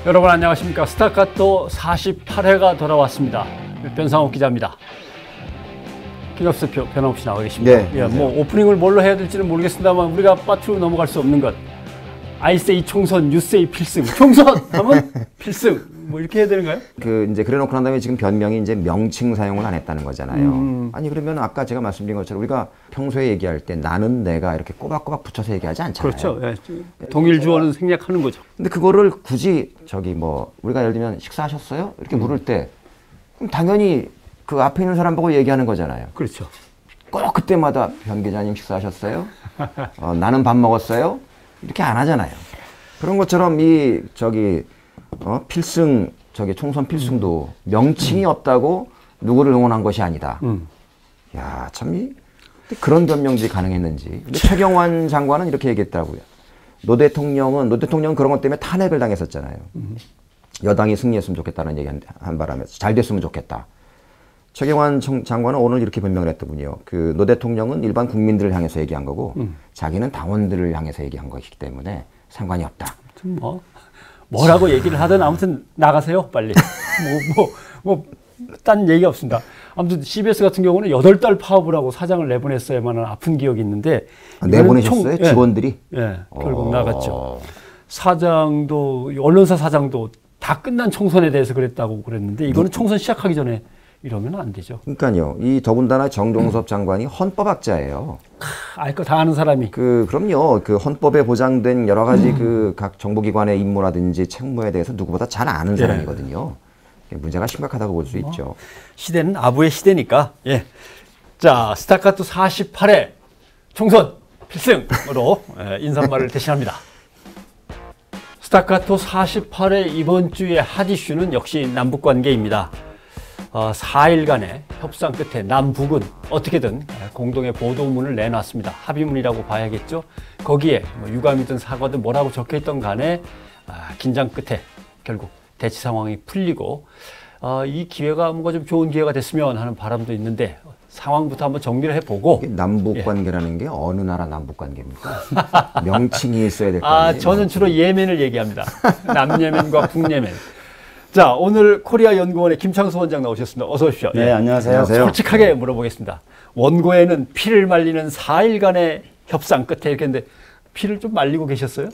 여러분 안녕하십니까. 스타카토 48회가 돌아왔습니다. 변상욱 기자입니다. 김갑수 변함없이 나와 계십니다. 네, 예, 뭐 오프닝을 뭘로 해야 될지는 모르겠습니다만 우리가 빠트로 넘어갈 수 없는 것. I say 총선, you say 필승. 총선 하면 필승. 뭐 이렇게 해야 되는가요? 이제 그래놓고 난 다음에 지금 변명이 이제 명칭 사용을 안 했다는 거잖아요. 아니 그러면 아까 제가 말씀드린 것처럼 우리가 평소에 얘기할 때 나는 내가 이렇게 꼬박꼬박 붙여서 얘기하지 않잖아요. 그렇죠. 예, 동일 주어는 생략하는 거죠. 근데 그거를 굳이 우리가 예를 들면 식사하셨어요? 이렇게 물을 때 그럼 당연히 그 앞에 있는 사람 보고 얘기하는 거잖아요. 그렇죠. 꼭 그때마다 변 기자님 식사하셨어요? 나는 밥 먹었어요? 이렇게 안 하잖아요. 그런 것처럼 필승, 총선 필승도 명칭이 없다고 누구를 응원한 것이 아니다. 야, 참, 그런 변명들이 가능했는지. 근데 최경환 장관은 이렇게 얘기했더라고요. 노 대통령은 그런 것 때문에 탄핵을 당했었잖아요. 여당이 승리했으면 좋겠다는 얘기 한 바람에 잘 됐으면 좋겠다. 최경환 장관은 오늘 이렇게 변명을 했더군요. 노 대통령은 일반 국민들을 향해서 얘기한 거고, 자기는 당원들을 향해서 얘기한 것이기 때문에 상관이 없다. 뭐라고 얘기를 하든 아무튼 나가세요, 빨리. 딴 얘기가 없습니다. 아무튼 CBS 같은 경우는 8달 파업을 하고 사장을 내보냈어야만 아픈 기억이 있는데. 내보내셨어요? 직원들이? 예, 결국 나갔죠. 사장도, 언론사 사장도 다 끝난 총선에 대해서 그랬다고 그랬는데 이거는 총선 시작하기 전에 이러면 안 되죠. 그러니까요. 이 더군다나 정종섭 장관이 헌법학자예요. 알 거 다 아는 사람이. 그럼요. 헌법에 보장된 여러 가지 각 정보기관의 임무라든지 책무에 대해서 누구보다 잘 아는 사람이거든요. 문제가 심각하다고 볼 수 있죠. 시대는 아부의 시대니까. 예. 자, 스타카토 48회 총선 필승으로 인사말을 대신합니다. 스타카토 48회 이번 주의 핫 이슈는 역시 남북관계입니다. 4일간의 협상 끝에 남북은 어떻게든 공동의 보도문을 내놨습니다. 합의문이라고 봐야겠죠. 거기에 유감이든 사과든 뭐라고 적혀있던 간에 긴장 끝에 결국 대치 상황이 풀리고 이 기회가 뭔가 좀 좋은 기회가 됐으면 하는 바람도 있는데 상황부터 한번 정리를 해보고. 남북관계라는 게 어느 나라 남북관계입니까? 명칭이 있어야 될 거 아니에요? 저는 주로 예멘을 얘기합니다. 남예멘과 북예멘. 자, 오늘 코리아연구원의 김창수 원장 나오셨습니다. 어서 오십시오. 네, 안녕하세요. 솔직하게 물어보겠습니다. 원고에는 피를 말리는 4일간의 협상 끝에 이렇게 했는데 피를 좀 말리고 계셨어요?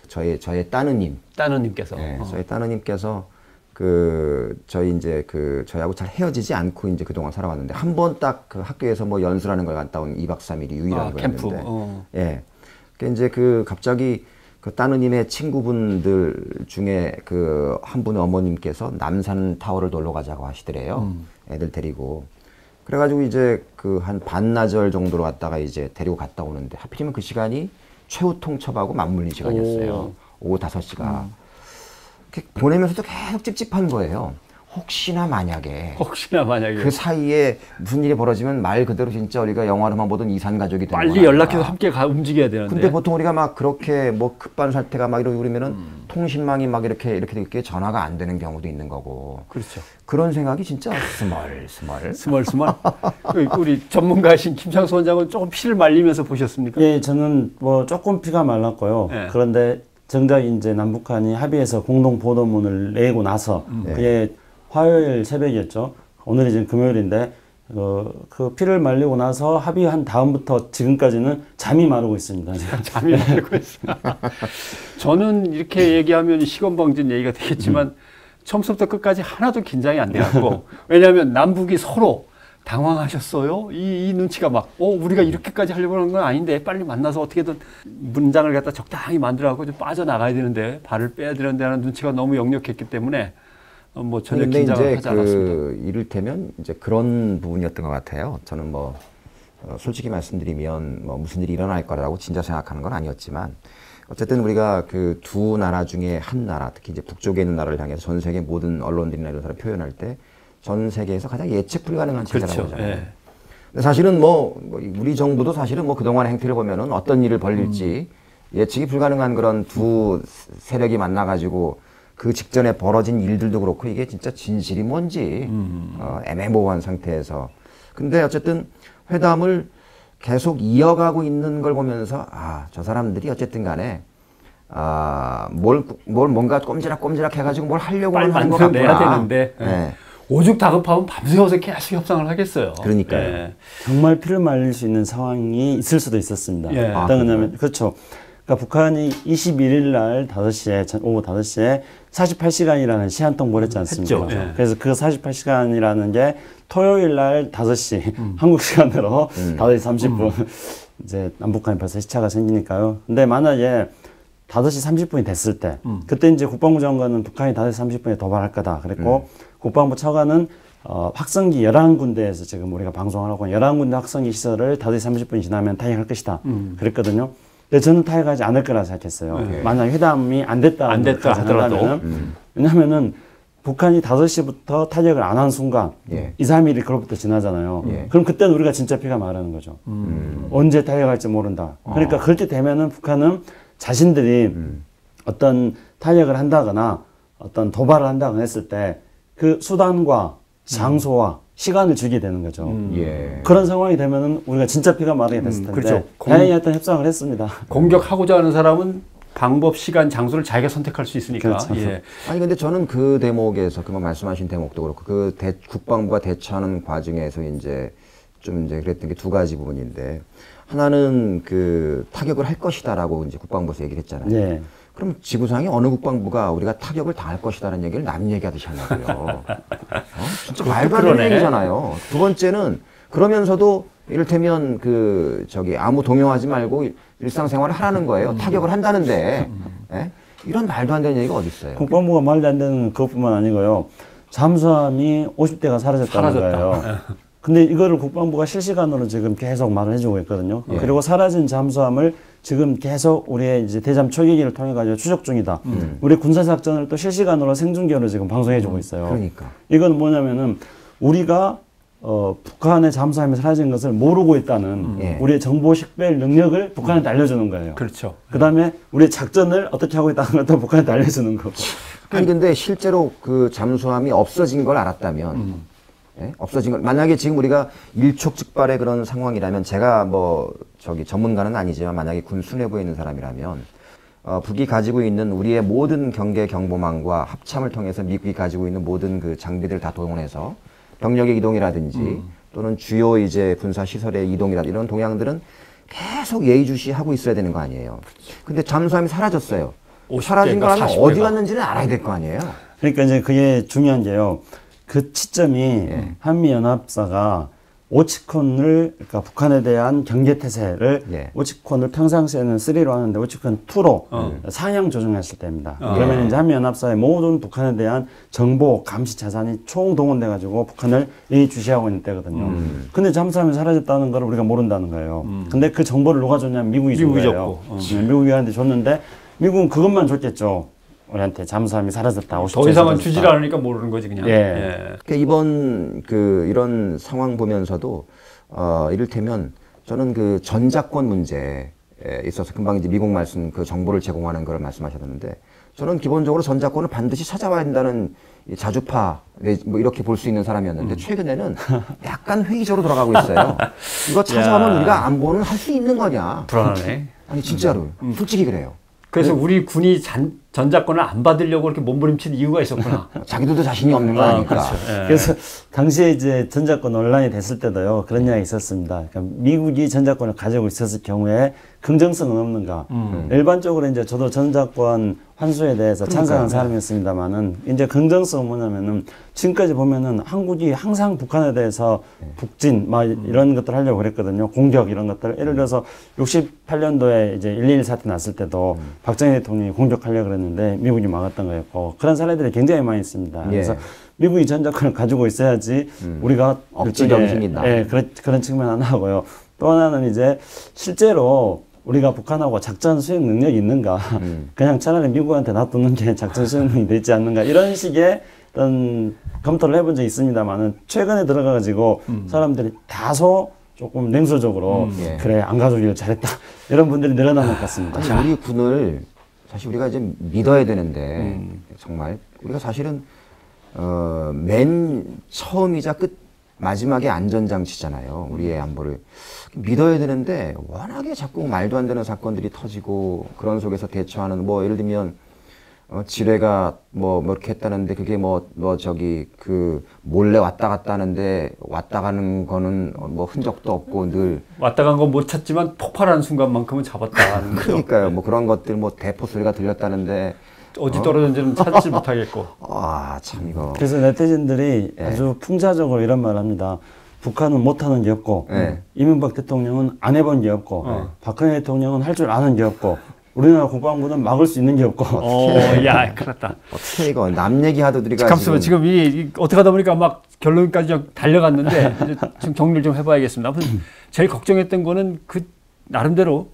저의 따느님. 따느님께서. 네, 저희 따느님께서 저희하고 잘 헤어지지 않고 이제 그동안 살아왔는데 한 번 딱 학교에서 연수라는 걸 갔다 온 2박 3일이 유일한 거였는데. 예. 이제 갑자기 따느님의 친구분들 중에 한 분의 어머님께서 남산 타워를 놀러 가자고 하시더래요. 애들 데리고. 그래가지고 이제 한 반나절 정도로 갔다가 이제 데리고 갔다 오는데 하필이면 그 시간이 최후 통첩하고 맞물린 시간이었어요. 오후 5시가. 보내면서도 계속 찝찝한 거예요. 혹시나 만약에 그 사이에 무슨 일이 벌어지면 말 그대로 진짜 우리가 영화로만 보던 이산 가족이 되는 빨리 연락해서 함께 움직여야 되는데. 근데 보통 우리가 그렇게 급반살태가 이러고 그러면은 통신망이 이렇게 전화가 안 되는 경우도 있는 거고. 그렇죠. 그런 생각이 진짜 스멀스멀. 우리 전문가이신 김창수 원장은 조금 피를 말리면서 보셨습니까? 예, 저는 조금 피가 말랐고요. 네. 그런데 정작 이제 남북한이 합의해서 공동 보도문을 내고 나서 그게 화요일 새벽이었죠. 오늘이 지금 금요일인데 그 피를 말리고 나서 합의한 다음부터 지금까지는 잠이 마르고 있습니다. 잠이 마르고 있습니다. 저는 이렇게 얘기하면 시건방진 얘기가 되겠지만 처음부터 끝까지 하나도 긴장이 안 돼갖고 왜냐하면 남북이 서로 당황하셨어요. 이 눈치가 우리가 이렇게까지 하려고 하는 건 아닌데 빨리 만나서 어떻게든 문장을 갖다 적당히 만들어갖고 좀 빠져나가야 되는데 발을 빼야 되는데 하는 눈치가 너무 역력했기 때문에 전혀 긴장을 하지 않았습니다. 이를테면 이제 그런 부분이었던 것 같아요. 저는 솔직히 말씀드리면 무슨 일이 일어날 거라고 진짜 생각하는 건 아니었지만 어쨌든 우리가 두 나라 중에 한 나라, 특히 이제 북쪽에 있는 나라를 향해서 전 세계 모든 언론들이나 이런 사람 표현할 때 전 세계에서 가장 예측 불가능한 체제라고 하잖아요. 예. 근데 사실은 우리 정부도 사실은 그동안의 행태를 보면은 어떤 일을 벌릴지 예측이 불가능한 그런 두 세력이 만나가지고 그 직전에 벌어진 일들도 그렇고 이게 진짜 진실이 뭔지 애매모호한 상태에서. 근데 어쨌든 회담을 계속 이어가고 있는 걸 보면서 저 사람들이 어쨌든 간에 뭘 뭔가 꼼지락 해가지고 뭘 하려고 빨리 하는 것 만들어내야 같구나. 되는데 네. 오죽 다급하면 밤새워서 계속 협상을 하겠어요. 그러니까요. 네. 정말 피를 말릴 수 있는 상황이 있을 수도 있었습니다. 예. 어떤 거냐면 그렇죠. 그러니까 북한이 21일 날 5시에 오후 5시에 48시간이라는 시한통 보냈지 않습니까? 했죠. 예. 그래서 그 48시간이라는 게 토요일 날 5시 한국 시간으로 5시 30분 이제 남북한이 벌써 시차가 생기니까요. 근데 만약에 5시 30분이 됐을 때 그때 이제 국방부 장관은 북한이 5시 30분에 도발할 거다. 그랬고 국방부 차관은 확성기 11군데에서 지금 우리가 방송을 하고 11군데 확성기 시설을 5시 30분이 지나면 타격할 것이다. 그랬거든요. 근데 저는 타격하지 않을 거라 생각했어요. 만약 회담이 안 됐다 하더라도. 왜냐하면은 북한이 5시부터 타격을 안 한 순간 2, 3일이 그로부터 지나잖아요. 그럼 그때는 우리가 진짜 피가 마르는 거죠. 언제 타격할지 모른다. 그러니까 그렇게 되면은 북한은 자신들이 어떤 타격을 한다거나 어떤 도발을 한다거나 했을 때 그 수단과 장소와 시간을 주게 되는 거죠. 그런 상황이 되면은 우리가 진짜 피가 마르게 됐을 텐데 그렇죠. 다행히 일단 협상을 했습니다. 공격하고자 하는 사람은 방법, 시간, 장소를 자기가 선택할 수 있으니까. 그렇죠. 예. 아니 근데 저는 그 대목에서 그만 말씀하신 대목도 그렇고 국방부가 대처하는 과정에서 이제 좀 이제 그랬던 게 두 가지 부분인데 하나는 그 타격을 할 것이다라고 이제 국방부에서 얘기를 했잖아요. 네. 그럼 지구상에 어느 국방부가 우리가 타격을 당할 것이다라는 얘기를 남 얘기하듯이 하냐고요. 진짜 말도 안 되는 얘기잖아요. 두 번째는 그러면서도 이를테면 아무 동요하지 말고 일상생활을 하라는 거예요. 타격을 한다는데 예? 이런 말도 안 되는 얘기가 어디 있어요? 국방부가 말도 안 되는 그것뿐만 아니고요. 잠수함이 50대가 사라졌다는 거예요. 근데 이거를 국방부가 실시간으로 지금 계속 말을 해주고 있거든요. 그리고 사라진 잠수함을 지금 계속 우리의 이제 대잠 초계기를 통해 가지고 추적 중이다. 우리 군사작전을 또 실시간으로 생중계로 지금 방송해주고 있어요. 그러니까. 이건 뭐냐면은 우리가 북한의 잠수함이 사라진 것을 모르고 있다는 우리의 정보 식별 능력을 북한한테 알려주는 거예요. 그렇죠. 그 다음에 우리의 작전을 어떻게 하고 있다는 것도 북한한테 알려주는 거고. 아니 근데 실제로 그 잠수함이 없어진 걸 알았다면 없어진 걸 만약에 지금 우리가 일촉즉발의 그런 상황이라면 제가 전문가는 아니지만 만약에 군 수뇌부에 있는 사람이라면 북이 가지고 있는 우리의 모든 경계 경보망과 합참을 통해서 미국이 가지고 있는 모든 그 장비들을 다 동원해서 병력의 이동이라든지 또는 주요 이제 군사 시설의 이동이라든지 이런 동향들은 계속 예의주시하고 있어야 되는 거 아니에요. 근데 잠수함이 사라졌어요. 사라진 걸 하면 어디 갔는지는 알아야 될 거 아니에요. 그러니까 이제 그게 중요한 게요. 그 치점이 한미연합사가 오치콘을 그러니까 북한에 대한 경계태세를 오치콘을 평상시에는 3로 하는데 오치콘 2로 상향 조정했을 때입니다. 그러면 이제 한미연합사의 모든 북한에 대한 정보 감시 자산이 총동원돼 가지고 북한을 예의주시하고 있는 때거든요. 근데 잠수함이 사라졌다는 걸 우리가 모른다는 거예요. 근데 그 정보를 누가 줬냐면 미국이 준 거예요. 미국이 한테 줬는데 미국은 그것만 줬겠죠. 우리한테 잠수함이 사라졌다. 더 이상은 주질 않으니까 모르는 거지 그냥. 그러니까 이번 이런 상황 보면서도 이를테면 저는 그 전자권 문제에 있어서 금방 이제 미국 말씀 그 정보를 제공하는 걸 말씀하셨는데 저는 기본적으로 전자권을 반드시 찾아와야 된다는 자주파 뭐 이렇게 볼 수 있는 사람이었는데 최근에는 약간 회의적으로 돌아가고 있어요. 이거 찾아오면 우리가 안보는 할 수 있는 거냐? 불안하네. 아니 진짜로 솔직히 그래요. 그래서 우리 군이 전자권을 안 받으려고 그렇게 몸부림치는 이유가 있었구나. 자기들도 자신이 없는 거 아니까. 그렇죠. 그래서 당시에 이제 전자권 논란이 됐을 때도요 그런 이야기 있었습니다. 그러니까 미국이 전자권을 가지고 있었을 경우에 긍정성은 없는가. 일반적으로 이제 저도 전자권 환수에 대해서 찬성하는 사람이었습니다만은 이제 긍정성은 뭐냐면은 지금까지 보면은 한국이 항상 북한에 대해서 북진 막 이런 것들 하려고 그랬거든요. 공격 이런 것들. 예를 들어서 68년도에 이제 1.21 사태 났을 때도 박정희 대통령이 공격하려고 그랬는데 미국이 막았던 거였고 그런 사례들이 굉장히 많이 있습니다. 그래서 미국이 전자권을 가지고 있어야지 우리가 억지력이 생긴다. 그런 측면 하나 하고요. 또 하나는 이제 실제로 우리가 북한하고 작전 수행 능력이 있는가? 그냥 차라리 미국한테 놔두는 게 작전 수행이 되지 않는가? 이런 식의 어떤 검토를 해본 적이 있습니다만은 최근에 들어가가지고 사람들이 다소 조금 냉소적으로 그래 안 가져오길 잘했다 이런 분들이 늘어나는 것 같습니다. 아니, 우리 군을 사실 우리가 이제 믿어야 되는데 정말 우리가 사실은 맨 처음이자 마지막에 안전장치잖아요. 우리의 안보를 믿어야 되는데 워낙에 자꾸 말도 안 되는 사건들이 터지고 그런 속에서 대처하는 뭐 예를 들면 지뢰가 뭐 이렇게 했다는데 그게 몰래 왔다 갔다 하는데 왔다 가는 거는 뭐 흔적도 없고 늘 왔다 간 건 못 찾지만 폭발하는 순간만큼은 잡았다는 거죠. 그러니까요. 뭐 그런 것들 뭐 대포 소리가 들렸다는데 어디 떨어졌는지는 찾지 못하겠고. 참 이거. 그래서 네티즌들이 아주 풍자적으로 이런 말을 합니다. 북한은 못하는 게 없고 이명박 대통령은 안 해본 게 없고 박근혜 대통령은 할 줄 아는 게 없고 우리나라 국방부는 막을 수 있는 게 없고. 야, 큰일 났다. 어떻게 이거 남 얘기하도 우리가 잠시만 지금 이 어떻게 하다 보니까 막 결론까지 좀 달려갔는데 이제 좀 정리를 좀 해봐야겠습니다. 아무튼 제일 걱정했던 거는 그 나름대로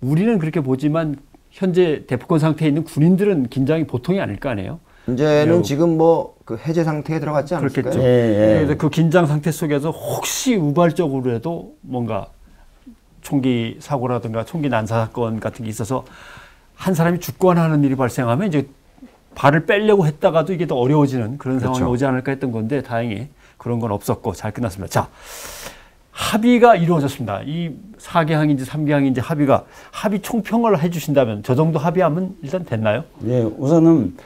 우리는 그렇게 보지만 현재 대포권 상태에 있는 군인들은 긴장이 보통이 아닐 거 아니에요. 이제는 지금 뭐 그 해제 상태에 들어갔지 않을까요? 그렇겠죠. 그래서 그 긴장 상태 속에서 혹시 우발적으로라도 뭔가 총기 사고라든가 총기 난사 사건 같은 게 있어서 한 사람이 죽거나 하는 일이 발생하면 이제 발을 빼려고 했다가도 이게 더 어려워지는 그런 상황이 오지 않을까 했던 건데 다행히 그런 건 없었고 잘 끝났습니다. 자, 합의가 이루어졌습니다. 이 4개항인지 3개항인지 합의 총평을 해주신다면 저 정도 합의하면 일단 됐나요? 예, 우선은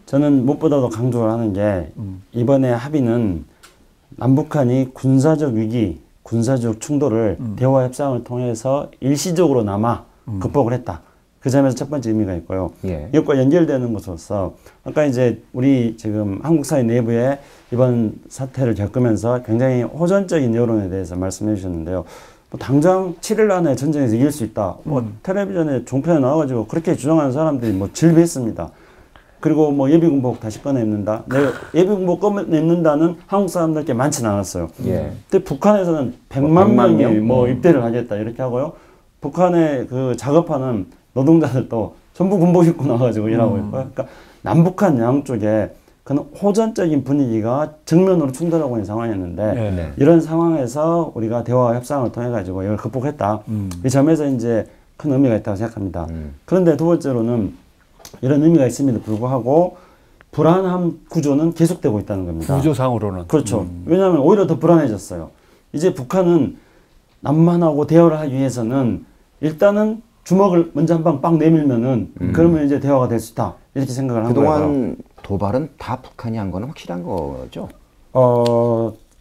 저는 무엇보다도 강조를 하는 게 이번에 합의는 남북한이 군사적 위기, 군사적 충돌을 대화 협상을 통해서 일시적으로나마 극복을 했다. 그 점에서 첫 번째 의미가 있고요. 이것과 연결되는 것으로서 아까 이제 우리 지금 한국 사회 내부에 이번 사태를 겪으면서 굉장히 호전적인 여론에 대해서 말씀해 주셨는데요. 뭐 당장 7일 안에 전쟁에서 이길 수 있다. 뭐 텔레비전에 종편에 나와가지고 그렇게 주장하는 사람들이 뭐 질비했습니다. 그리고 뭐 예비군복 다시 꺼내입는다. 예비군복 꺼내입는다는 한국 사람들께 많지는 않았어요. 근데 북한에서는 100만 명이 뭐 입대를 하겠다 이렇게 하고요. 북한의 그 작업하는 노동자들도 전부 군복 입고 나와가지고 일하고 있고요. 그러니까 남북한 양쪽에 그런 호전적인 분위기가 정면으로 충돌하고 있는 상황이었는데 이런 상황에서 우리가 대화 협상을 통해 가지고 이걸 극복했다. 이 점에서 이제 큰 의미가 있다고 생각합니다. 그런데 두 번째로는 이런 의미가 있음에도 불구하고 불안한 구조는 계속되고 있다는 겁니다. 구조상으로는. 그렇죠. 왜냐하면 오히려 더 불안해졌어요. 이제 북한은 남한하고 대화를 하기 위해서는 일단은 주먹을 먼저 한 방 빵 내밀면은 그러면 이제 대화가 될 수 있다. 이렇게 생각을 한 거예요. 그동안 도발은 다 북한이 한 거는 확실한 거죠?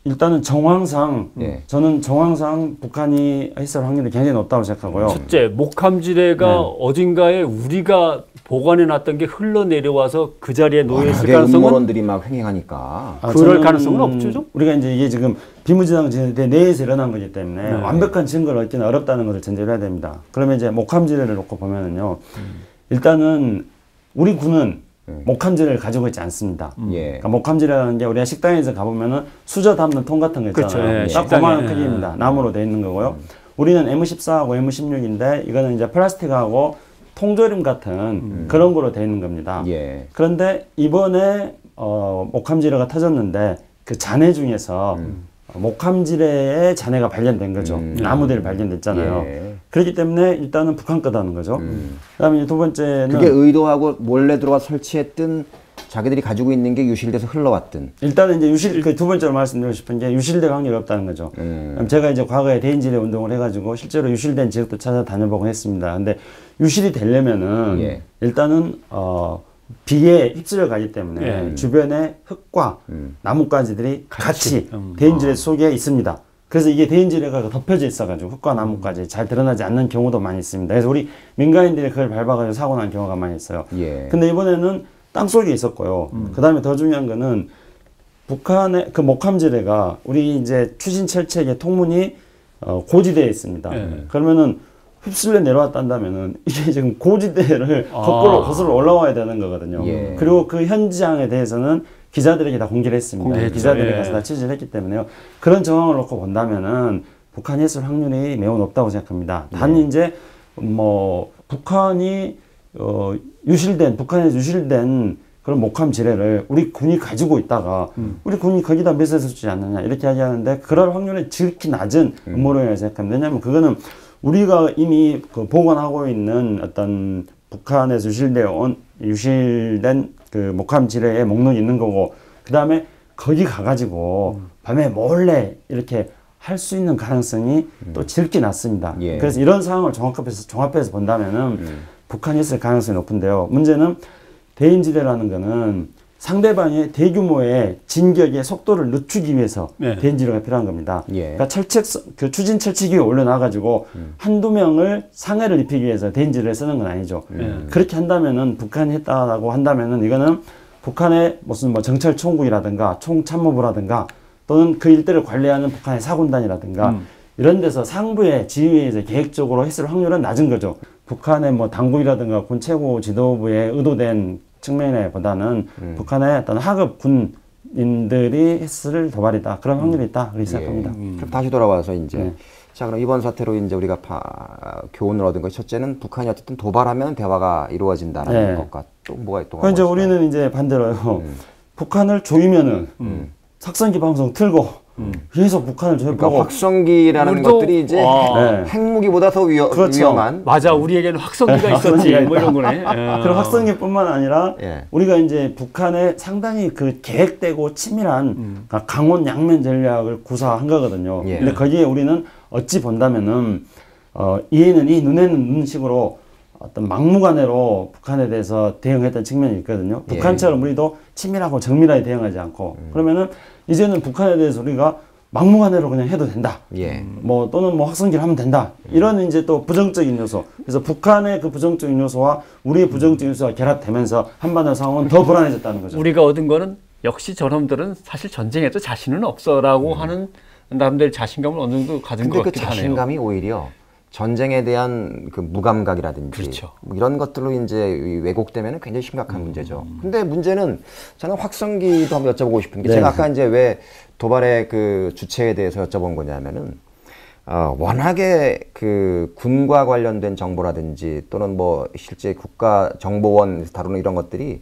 일단은 정황상 저는 정황상 북한이 했을 확률이 굉장히 높다고 생각하고요. 첫째, 목함지뢰가 어딘가에 우리가 보관해 놨던 게 흘러내려와서 그 자리에 놓여 있을 가능성은 음모론들이 막 횡행하니까 그럴 가능성은 없죠. 좀? 우리가 이제 이게 지금 비무장지대 내에서 일어난 거기 때문에 완벽한 증거를 얻기는 어렵다는 것을 전제로 해야 됩니다. 그러면 이제 목함지뢰를 놓고 보면은요. 일단은 우리 군은 목함지뢰를 가지고 있지 않습니다. 그러니까 목함지뢰라는 게 우리가 식당에서 가보면은 수저 담는 통 같은 거 있잖아요. 그렇죠. 딱 그만한 크기입니다. 나무로 되어 있는 거고요. 우리는 M14하고 M16인데 이거는 이제 플라스틱하고 통조림 같은 그런 거로 되어 있는 겁니다. 그런데 이번에 목함지뢰가 터졌는데 그 잔해 중에서 목함지뢰의 잔해가 발견된 거죠. 나무들이 발견됐잖아요. 그렇기 때문에 일단은 북한 거다는 거죠. 그다음에 두 번째는 그게 의도하고 몰래 들어와 설치했든 자기들이 가지고 있는 게 유실돼서 흘러왔든 일단은 이제 그 두 번째로 말씀드리고 싶은 게 유실될 확률이 없다는 거죠. 제가 이제 과거에 대인지뢰 운동을 해가지고 실제로 유실된 지역도 찾아다녀보고 했습니다. 근데 유실이 되려면은 일단은 비에 휩쓸려 가기 때문에 주변에 흙과 나뭇가지들이 같이 대인지뢰 속에 있습니다. 그래서 이게 대인지뢰가 덮여져 있어가지고 흙과 나뭇가지 잘 드러나지 않는 경우도 많이 있습니다. 그래서 우리 민간인들이 그걸 밟아가지고 사고 난 경우가 많이 있어요. 근데 이번에는 땅 속에 있었고요. 그 다음에 더 중요한 거는 북한의 그 목함지뢰가 우리 이제 추진 철책의 통문이 고지대에 있습니다. 그러면은 휩쓸려 내려왔다면은 이게 지금 고지대를 거꾸로 거슬러 올라와야 되는 거거든요. 그리고 그 현장에 대해서는 기자들에게 다 공개를 했습니다. 기자들이 가서 다 취재를 했기 때문에요. 그런 정황을 놓고 본다면은 북한이 했을 확률이 매우 높다고 생각합니다. 단 이제 뭐 북한이 북한에서 유실된 그런 목함지뢰를 우리 군이 가지고 있다가 우리 군이 거기다 매설해 주지 않느냐 이렇게 이야기하는데 그럴 확률이 지극히 낮은 음모론이라고 생각합니다. 왜냐하면 그거는 우리가 이미 그 보관하고 있는 어떤 북한에서 유실된 그 목함지뢰의 목록이 있는 거고 그 다음에 거기 가가지고 밤에 몰래 이렇게 할 수 있는 가능성이 또 짙게 낮습니다. 그래서 이런 상황을 종합해서 본다면은 북한이 있을 가능성이 높은데요. 문제는 대인지대라는 거는 상대방의 대규모의 진격의 속도를 늦추기 위해서 대인지대가 필요한 겁니다. 그러니까 그 추진 철칙위에 올려놔가지고 한두 명을 상해를 입히기 위해서 대인지대를 쓰는 건 아니죠. 그렇게 한다면은 북한이 했다고 한다면은 이거는 북한의 무슨 뭐 정찰 총국이라든가 총참모부라든가 또는 그 일대를 관리하는 북한의 사군단이라든가 이런 데서 상부의 지휘에서 계획적으로 했을 확률은 낮은 거죠. 북한의 뭐 당국이라든가 군 최고 지도부의 의도된 측면에 보다는 북한의 어떤 하급 군인들이 했을 도발이다. 그런 확률이 있다. 그렇게 생각합니다. 그럼 다시 돌아와서 이제 자, 그럼 이번 사태로 이제 우리가 교훈을 얻은 것이 첫째는 북한이 어쨌든 도발하면 대화가 이루어진다는 것과 또 뭐가 있던 이제 우리는 이제 반대로요. 북한을 조이면은 확성기 방송 틀고 계속 북한을 조이고 그러니까 확성기라는 것들이 이제 핵무기보다 더 위험한. 맞아, 우리에게는 확성기가 있었지. 뭐 이런 거네. 그런 확성기뿐만 아니라 우리가 이제 북한의 상당히 그 계획되고 치밀한 강원 양면 전략을 구사한 거거든요. 근데 거기에 우리는 어찌 본다면은 이에는 이 눈에는 눈식으로 어떤 막무가내로 북한에 대해서 대응했던 측면이 있거든요. 북한처럼 우리도 치밀하고 정밀하게 대응하지 않고 그러면은 이제는 북한에 대해서 우리가 막무가내로 그냥 해도 된다. 뭐 또는 뭐 확성기를 하면 된다. 이런 이제 또 부정적인 요소. 그래서 북한의 그 부정적인 요소와 우리의 부정적인 요소가 결합되면서 한반도 상황은 더 불안해졌다는 거죠. 우리가 얻은 거는 역시 저놈들은 사실 전쟁에도 자신은 없어라고 하는 나름대로 자신감을 어느 정도 가진 것 같기도 하네요. 그 자신감이 오히려 전쟁에 대한 그 무감각이라든지 뭐 이런 것들로 이제 왜곡되면 굉장히 심각한 문제죠. 근데 문제는 저는 확성기도 한번 여쭤보고 싶은 게 제가 아까 이제 왜 도발의 그 주체에 대해서 여쭤본 거냐면은 워낙에 그 군과 관련된 정보라든지 또는 뭐 실제 국가정보원에서 다루는 이런 것들이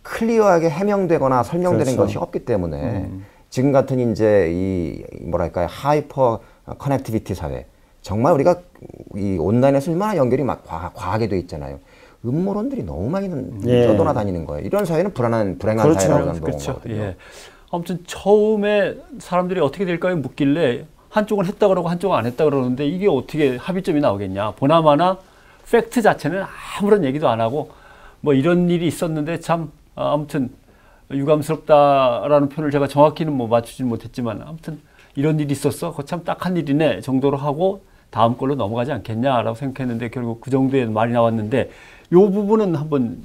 클리어하게 해명되거나 설명되는 것이 없기 때문에 지금 같은 이제 이 뭐랄까요 하이퍼 커넥티비티 사회 정말 우리가 이 온라인에서 얼마나 연결이 막 과하게 돼 있잖아요. 음모론들이 너무 많이 떠돌아다니는 거예요. 이런 사회는 불행한 사회라고 저는 보는 거거든요. 아무튼 처음에 사람들이 어떻게 될까요? 묻길래 한쪽은 했다 그러고 한쪽은 안 했다 그러는데 이게 어떻게 합의점이 나오겠냐. 보나마나 팩트 자체는 아무런 얘기도 안 하고 뭐 이런 일이 있었는데 참 아무튼 유감스럽다라는 표현을 제가 정확히는 뭐 맞추지는 못했지만 아무튼 이런 일이 있었어. 그거 참 딱한 일이네 정도로 하고 다음 걸로 넘어가지 않겠냐라고 생각했는데 결국 그 정도의 말이 나왔는데 이 부분은 한번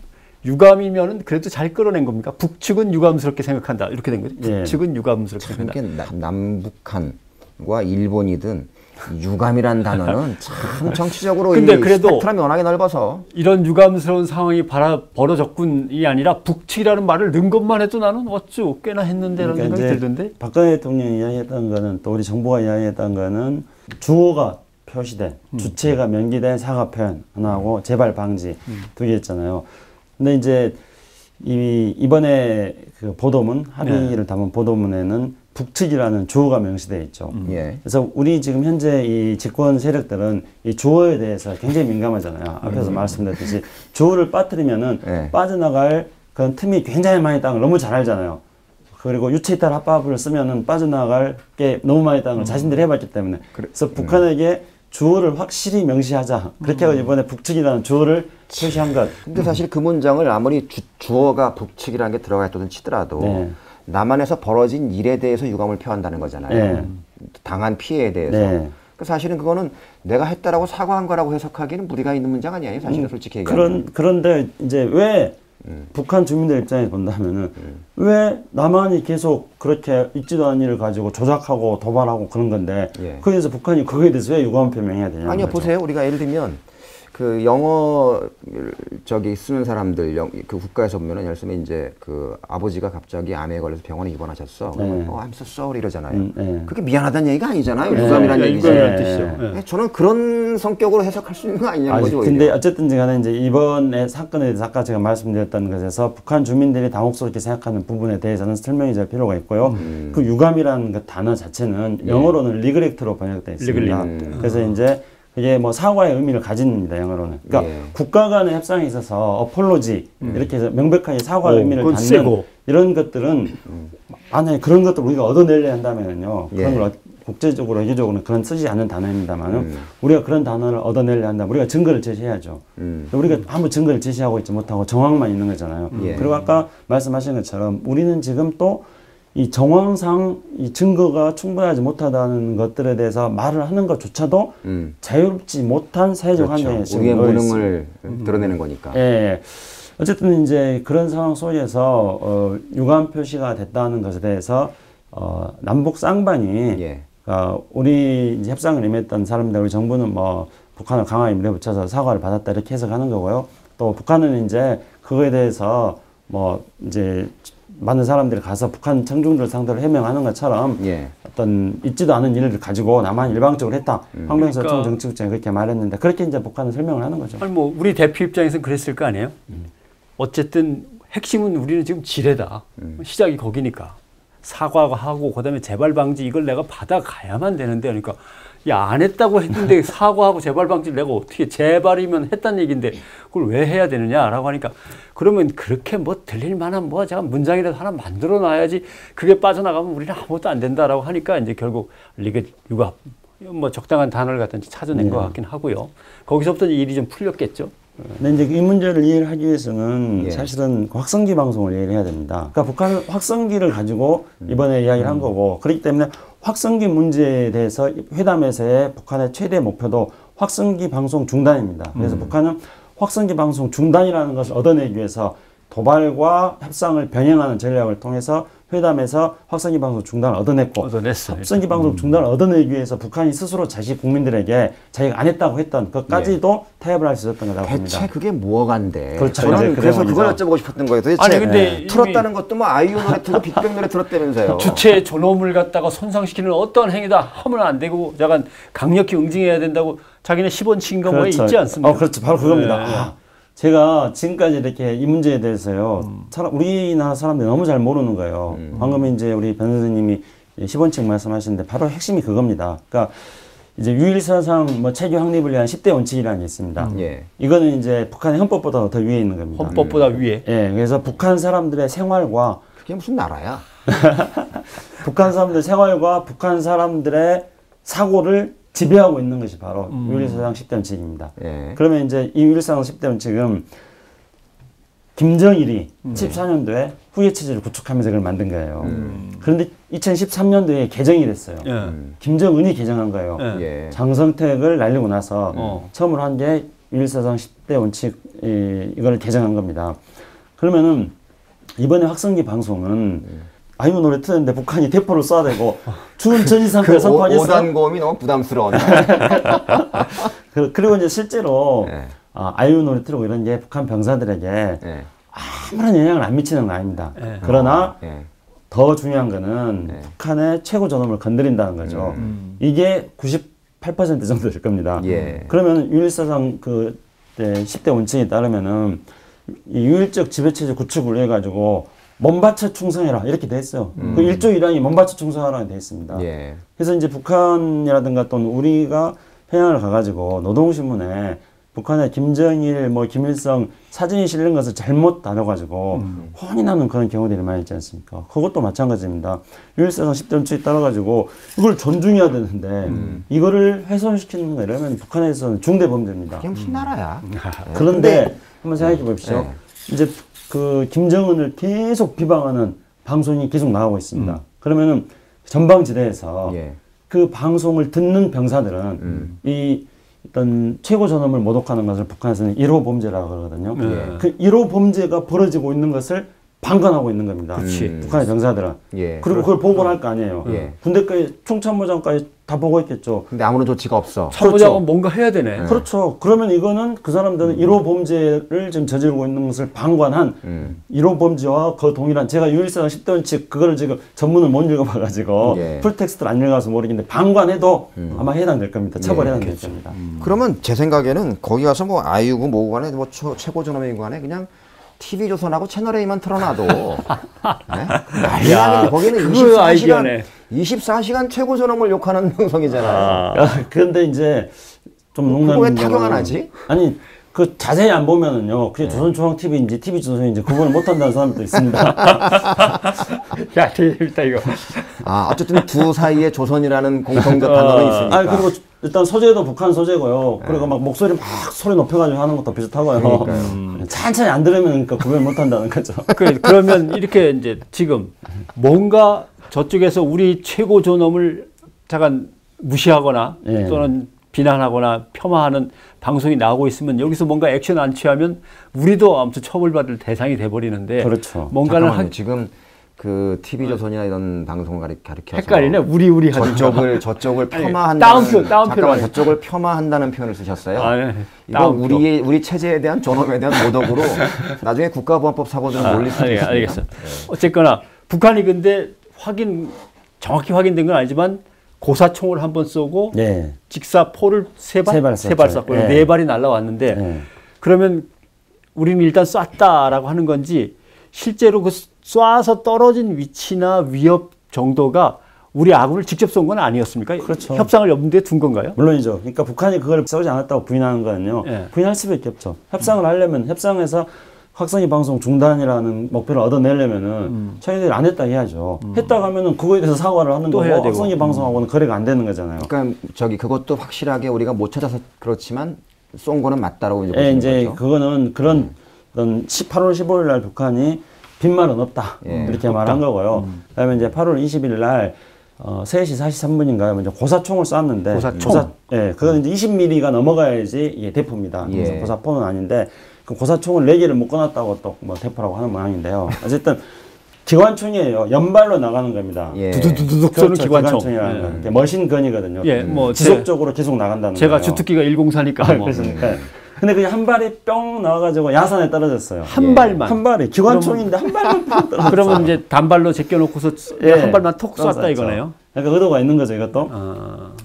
유감이면은 그래도 잘 끌어낸 겁니까? 북측은 유감스럽게 생각한다 이렇게 된 거죠. 북측은 유감스럽게 생각한다. 남북한과 일본이든 유감이란 단어는 참 정치적으로 근데 이 그래도 스펙트럼이 워낙에 넓어서 이런 유감스러운 상황이 벌어졌군이 아니라 북측이라는 말을 넣은 것만 해도 나는 어쭈 꽤나 했는데라는 그러니까 생각이 들던데. 박근혜 대통령이 이야기했던 거는 또 우리 정부가 이야기했던 거는 주어가 표시된 주체가 명기된 사과 표현 하나하고 재발 방지 두 개였잖아요. 근데 이제 이번에 그 보도문 합의를 담은 보도문에는 북측이라는 주어가 명시되어 있죠. 그래서 우리 지금 현재 이 집권 세력들은 이 주어에 대해서 굉장히 민감하잖아요. 앞에서 말씀드렸듯이 주어를 빠뜨리면은 빠져나갈 그런 틈이 굉장히 많이 있다는 걸 너무 잘 알잖아요. 그리고 유체이탈 합법을 쓰면은 빠져나갈 게 너무 많이 있다는 걸 자신들이 해봤기 때문에. 그래서 북한에게 주어를 확실히 명시하자. 그렇게 해서 이번에 북측이라는 주어를 표시한 것. 근데 사실 그 문장을 아무리 주어가 북측이라는 게 들어가 있다든 치더라도 남한에서 벌어진 일에 대해서 유감을 표한다는 거잖아요. 당한 피해에 대해서. 사실은 그거는 내가 했다라고 사과한 거라고 해석하기는 무리가 있는 문장 아니에요. 사실은 솔직히 얘기하면. 그런데 이제 왜 북한 주민들 입장에 본다면은 왜 남한이 계속 그렇게 있지도 않은 일을 가지고 조작하고 도발하고 그런 건데 거기에서 북한이 그거에 대해서 왜 유감 표명해야 되냐? 아니요, 거죠. 보세요. 우리가 예를 들면 그 영어 쓰는 사람들 그 국가에서 보면은 예를 들면 이제 그 아버지가 갑자기 암에 걸려서 병원에 입원하셨어. I'm so sorry 이러잖아요. 그게 미안하다는 얘기가 아니잖아요. 유감이라는 얘기지. 저는 그런 성격으로 해석할 수 있는 거 아니냐는 거죠. 근데 어쨌든 간에 이제 이번에 사건에 대해서 아까 제가 말씀드렸던 것에서 북한 주민들이 당혹스럽게 생각하는 부분에 대해서는 설명이 될 필요가 있고요. 그 유감이라는 그 단어 자체는 영어로는 리그렉트로 번역되어 있습니다. 그래서 이제 이게 뭐 사과의 의미를 가집니다, 영어로는. 그러니까 국가 간의 협상에 있어서 어폴로지 이렇게 해서 명백하게 사과의 의미를 갖는 이런 것들은 안에 그런 것들 우리가 얻어내려 한다면요. 예. 그런 걸 국제적으로, 외교적으로는 그런 쓰지 않는 단어입니다만은 우리가 그런 단어를 얻어내려 한다면 우리가 증거를 제시해야죠. 우리가 아무 증거를 제시하고 있지 못하고 정황만 있는 거잖아요. 예. 그리고 아까 말씀하신 것처럼 우리는 지금 또 이 정황상 이 증거가 충분하지 못하다는 것들에 대해서 말을 하는 것조차도 자유롭지 못한 사회적 그렇죠. 환경에 지금 우리의 놓여 무능을 드러내는 거니까. 예. 어쨌든 이제 그런 상황 속에서 유감 표시가 됐다는 것에 대해서 남북 쌍방이 예. 우리 이제 협상을 임했던 사람들, 우리 정부는 뭐 북한을 강하게 밀어붙여서 사과를 받았다 이렇게 해석하는 거고요. 또 북한은 이제 그거에 대해서 뭐 이제 많은 사람들이 가서 북한 청중들 상대로 해명하는 것처럼 예. 어떤 있지도 않은 일을 가지고 나만 일방적으로 했다. 황병서 그러니까, 총정치국장이 그렇게 말했는데 그렇게 이제 북한은 설명을 하는 거죠. 아니 뭐 우리 대표 입장에서는 그랬을 거 아니에요. 어쨌든 핵심은 우리는 지금 지뢰다. 시작이 거기니까. 사과하고 그다음에 재발 방지 이걸 내가 받아가야만 되는데 그러니까 야, 안 했다고 했는데 사과하고 재발 방지를 내가 어떻게 재발이면 했단 얘기인데 그걸 왜 해야 되느냐라고 하니까 그러면 그렇게 뭐 들릴 만한 뭐 제가 문장이라도 하나 만들어 놔야지 그게 빠져나가면 우리는 아무것도 안 된다라고 하니까 이제 결국 유갑 뭐 적당한 단어를 갖다 찾아낸 것 같긴 하고요. 거기서부터 일이 좀 풀렸겠죠. 근데 이제 이 문제를 이해를 하기 위해서는 예. 사실은 확성기 방송을 이해를 해야 됩니다. 그러니까 북한은 확성기를 가지고 이번에 이야기를 한 거고 그렇기 때문에 확성기 문제에 대해서 회담에서의 북한의 최대 목표도 확성기 방송 중단입니다. 그래서 북한은 확성기 방송 중단이라는 것을 얻어내기 위해서 도발과 협상을 병행하는 전략을 통해서 회담에서 확성기 방송 중단을 얻어냈고 확성기 방송 중단을 얻어내기 위해서 북한이 스스로 자기 국민들에게 자기가 안 했다고 했던 것까지도 타협을 할 수 있었던 거라고 봅니다. 대체 그게 뭐간데? 그렇죠. 저는 그래서 그 그걸 여쭤보고 싶었던 거예요. 도대체 아니, 근데 틀었다는 것도 뭐 아이유 노래 틀고 빅뱅 노래 들었다면서요. 주체의 존엄을 갖다가 손상시키는 어떠한 행위다 하면 안 되고 약간 강력히 응징해야 된다고 자기네 10원치인가 뭐에 있지 않습니까? 그렇죠. 바로 그겁니다. 제가 지금까지 이렇게 이 문제에 대해서요, 우리나라 사람들이 너무 잘 모르는 거예요. 방금 이제 우리 변 선생님이 10원칙 말씀하시는데 바로 핵심이 그겁니다. 그러니까 이제 유일사상 뭐 체계 확립을 위한 10대 원칙이라는 게 있습니다. 예. 이거는 이제 북한의 헌법보다 더 위에 있는 겁니다. 헌법보다 위에. 예, 그래서 북한 사람들의 생활과 그게 무슨 나라야? 북한 사람들의 생활과 북한 사람들의 사고를 지배하고 있는 것이 바로 유일사상 10대 원칙입니다. 예. 그러면 이제 이 유일사상 10대 원칙은 김정일이 14년도에 후예 체제를 구축하면서 그걸 만든 거예요. 그런데 2013년도에 개정이 됐어요. 김정은이 개정한 거예요. 예. 장성택을 날리고 나서 처음으로 한 게 유일사상 10대 원칙 이걸 개정한 겁니다. 그러면은 이번에 확성기 방송은 아이유 노래 트는데 북한이 대포를 쏴대고 추운 전시상태를 선포하겠어요? 5단검이 너무 부담스러웠네. 그리고 이제 실제로 예. 아이유 노래 틀고 이런 게 북한 병사들에게 예. 아무런 영향을 안 미치는 건 아닙니다. 그러나 예. 더 중요한 거는 북한의 최고 존엄을 건드린다는 거죠. 이게 98% 정도 될 겁니다. 예. 그러면 유일사상 그 10대 원칙에 따르면은 이 유일적 지배체제 구축을 위해 가지고 몸바쳐 충성해라 이렇게 돼 있어요. 그 1조 1항이 몸바쳐 충성하라고 돼 있습니다. 예. 그래서 이제 북한이라든가 또는 우리가 평양을 가가지고 노동신문에 북한의 김정일, 뭐 김일성 사진이 실린 것을 잘못 다뤄가지고 혼이 나는 그런 경우들이 많이 있지 않습니까? 그것도 마찬가지입니다. 유일사상 10대 원칙에 따라가지고 이걸 존중해야 되는데 이거를 훼손시키는 거 이러면 북한에서는 중대범죄입니다. 그게 무슨 나라야? 그런데 한번 생각해 보십시오. 이제 그 김정은을 계속 비방하는 방송이 계속 나오고 있습니다. 그러면은 전방지대에서 예. 그 방송을 듣는 병사들은 이 어떤 최고 존엄을 모독하는 것을 북한에서는 1호 범죄라고 그러거든요. 그 1호 범죄가 벌어지고 있는 것을 방관하고 있는 겁니다. 북한의 병사들은. 예. 그리고 그걸 보고를 할 거 아니에요. 예. 군대까지 총참모장까지 다 보고 있겠죠. 근데 아무런 조치가 없어. 참모장은 그렇죠. 뭔가 해야 되네. 그렇죠. 그러면 이거는 그 사람들은 1호 범죄를 지금 저지르고 있는 것을 방관한 1호 범죄와 그 동일한 제가 유일사상 10대 원칙 그거를 지금 전문을 못 읽어봐가지고 풀텍스트를 안 읽어서 모르겠는데 방관해도 아마 해당될 겁니다. 처벌 해당될 겁니다. 그러면 제 생각에는 거기 가서 뭐 아이유고 뭐고 간에 뭐 최고 존엄이고 간에 그냥 TV조선하고 채널A만 틀어놔도 난리나는데 거기는 24시간 최고 존엄을 욕하는 방송이잖아요. 그런데 이제 좀 농담이 그거 왜 타격 안 하지? 아니 그 자세히 안 보면은요, 그게 조선중앙TV인지 TV조선인지 구분을 못한다는 사람도 있습니다. 야, 되게 재밌다 이거. 아, 어쨌든 두 사이에 조선이라는 공통적 단어는 있으니까. 아, 그리고 일단 소재도 북한 소재고요. 그리고 막 목소리 막 소리 높여가지고 하는 것도 비슷하고요. 천천히 안 들으면 그러니까 구별 못한다는 거죠. 그러면 이렇게 이제 지금 뭔가 저쪽에서 우리 최고 존엄을 잠깐 무시하거나 예. 또는 비난하거나 폄하하는 방송이 나오고 있으면 여기서 뭔가 액션 안 취하면 우리도 아무튼 처벌받을 대상이 돼버리는데 그렇죠. 뭔가를 지금 그 TV조선이나 이런 방송을 가리켜서 헷갈리네. 우리 저쪽을 아니, 폄하한다는 다운표로 잠깐만 저쪽을 폄하한다는 표현을 쓰셨어요. 아, 네. 이거 우리 체제에 대한 존엄에 대한 모독으로 나중에 국가보안법 사고들은 몰릴 수도 있습니다. 알겠어. 어쨌거나 북한이 근데 정확히 확인된 건 아니지만 고사총을 한 번 쏘고 예. 직사포를 세 발 쐈고 예. 네 발이 날아왔는데 예. 그러면 우리는 일단 쐈다라고 하는 건지 실제로 그 쏴서 떨어진 위치나 위협 정도가 우리 아군을 직접 쏜 건 아니었습니까? 그렇죠. 협상을 염두에 둔 건가요? 물론이죠. 그러니까 북한이 그걸 쏘지 않았다고 부인하는 거는요. 예. 부인할 수밖에 없죠. 협상을 하려면 협상에서 확성기 방송 중단이라는 목표를 얻어내려면은 자기들이 안 했다 해야죠. 했다고 하면은 그거에 대해서 사과를 하는 또 거고 해야 되고. 확성기 방송하고는 거래가 안 되는 거잖아요. 그러니까 그것도 확실하게 우리가 못 찾아서 그렇지만 쏜 거는 맞다라고 이제 예, 보시는 이제 거죠. 그거는 그런 8월 15일 날 북한이 빈말은 없다. 이렇게 말한 거고요. 그다음에 이제 8월 20일 날 3시 43분인가요? 먼저 고사총을 쐈는데 예, 그건 이제 20mm가 넘어가야지 이게 대포입니다. 그래서 고사포는 아닌데 그 고사총을 4개를 묶어놨다고 또 뭐 대포라고 하는 모양인데요. 어쨌든 기관총이에요. 연발로 나가는 겁니다. 예. 두두두둑 쏘는 기관총. 기관총이라는 거. 머신건이거든요. 예, 뭐 지속적으로 계속 나간다는 제가 거예요. 주특기가 104니까 뭐. 그렇습니까? 근데 그게 한 발이 뿅 나와가지고 야산에 떨어졌어요. 한 발만. 한 발이 기관총인데 한 발만 뿅 떨어졌어요. 그러면 이제 단발로 제껴놓고서 한 발만 톡 쐈다 쐈죠. 이거네요. 그러니까 의도가 있는 거죠, 이것도.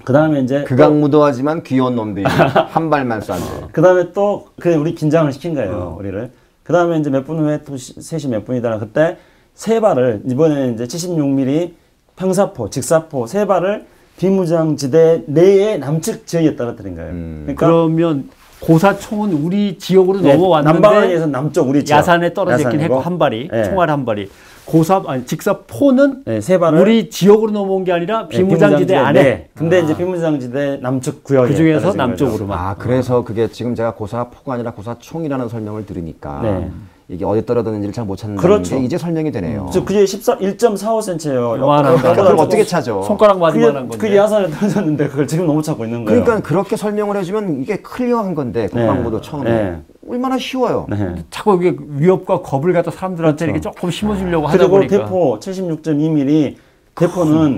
그 다음에 이제. 극악무도하지만 귀여운 놈들이 한 발만 쐈는데. 그 다음에 또, 우리 긴장을 시킨 거예요, 우리를. 그 다음에 이제 몇 분 후에 또 3시 몇 분이더라. 그때 세 발을, 이번에는 이제 76mm 평사포, 직사포 세 발을 비무장지대 내의 남측 지역에 떨어뜨린 거예요. 그러니까 그러면 고사총은 우리 지역으로 네, 넘어왔는데 남방에서 남쪽 우리 지역. 야산에 떨어졌긴 했고 한 발이 총알 한 발이 직사포는 세 발을 우리 지역으로 넘어온 게 아니라 비무장지대 안에. 근데 이제 비무장지대 남측 구역에 그 중에서 남쪽으로만. 아, 그래서 그게 지금 제가 고사포가 아니라 고사총이라는 설명을 들으니까 이게 어디 떨어졌는지를 잘 못 찾는 그렇죠. 게 이제 설명이 되네요. 그게 1.45cm예요. 그걸 어떻게 찾아? 손가락 마디만한 건데. 그게 야산에 떨어졌는데 그걸 지금 너무 찾고 있는 거예요. 그러니까 그렇게 설명을 해주면 이게 클리어한 건데 국방부도 처음에 얼마나 쉬워요. 자꾸 이게 위협과 겁을 갖다 사람들한테 이렇게 조금 심어주려고 하다 그리고 보니까. 대포 76.2mm 대포는